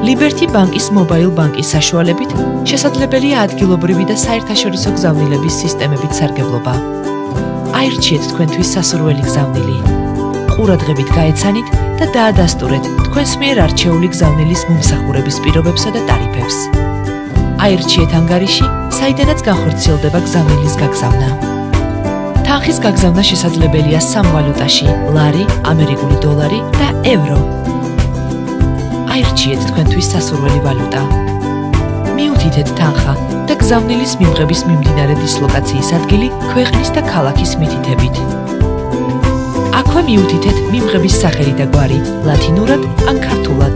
Liberty Bank-ის mobile bank-ის საშუალებით შესაძლებელია ადგილობრივი და საერთაშორისო გზავნილების სისტემებით სარგებლობა. აირჩიეთ თქვენთვის სასურველი გზავნილი. ყურადღებით გაეცანით და დაადასტურეთ თქვენს მიერ არჩეული გზავნილის მომსახურების პირობებსა და ტარიფებს. აირჩიეთ ანგარიში, საიდანაც განხორციელდება გზავნილის გაგზავნა. თანხის გაგზავნა შესაძლებელია სამ ვალუტაში: ლარი, ამერიკული დოლარი და ევრო. აირჩიეთ თქვენთვის სასურველი ვალუტა. მიუთითეთ თანხა და გზავნილის მიღების მიმდინარე დისლოკაციის ადგილი ქვეყნის და ქალაქის მითითებით. აქვე მიუთითეთ მიმღების სახელი და გვარი, ლათინურად ან ქართულად.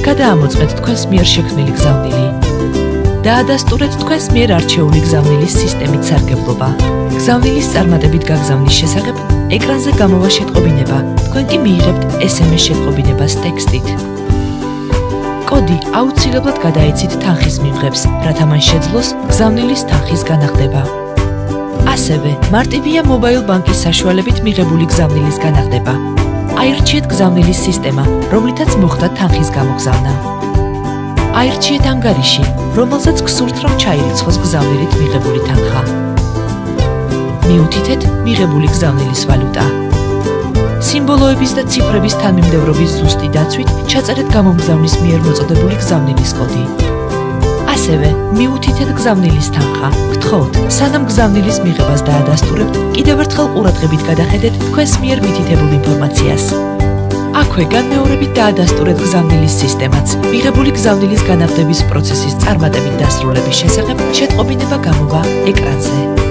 გადაამოწმეთ თქვენს მიერ შექმნილი გზავნილი. დაადასტურეთ თქვენს მიერ არჩეული გზავნილის სისტემით სარგებლობა. გზავნილის წარმატებით გაგზავნის შესახებ ეკრანზე გამოვა შეტყობინება, თქვენ კი მიიღებთ SMS შეტყობინებას ტექსტით. კოდი აუცილებლად გადაეცით თანხის მიმღებს, რათა მან შეძლოს გზავნილის თანხის განახდება. ასევე მარტივია mobile bank-ის საშუალებით მიღებული გზავნილის განახდება. აირჩიეთ გზავნილის სისტემა, რომლითაც მოხდა თანხის გამოგზავნა. აირჩიეთ ანგარიში, რომელსაც გსურთ რომ ჩაირიცხოს გზავნილით მიღებული თანხა. მიუთითეთ მიღებული გზავნილის ვალუტა. სიმბოლოების და ციფრების თანმიმდევრობის ზუსტი დაცვით ჩაწერეთ გამომგზავნის მიერ მოწოდებული გზავნილის კოდი. ასევე მიუთითეთ გზავნილის თანხა. გთხოვთ, სანამ გზავნილის მიღებას დაადასტურებთ, კიდევ ერთხელ ყურადღებით გადახედეთ თქვენს მიერ მითითებულ ინფორმაციას. აქვე განმეორებით დაადასტურეთ გზავნილის სისტემაც. მიღებული გზავნილის განახდების პროცესის წარმატებით დასრულების შესახებ შეტყობინება გამოვა ეკრანზე.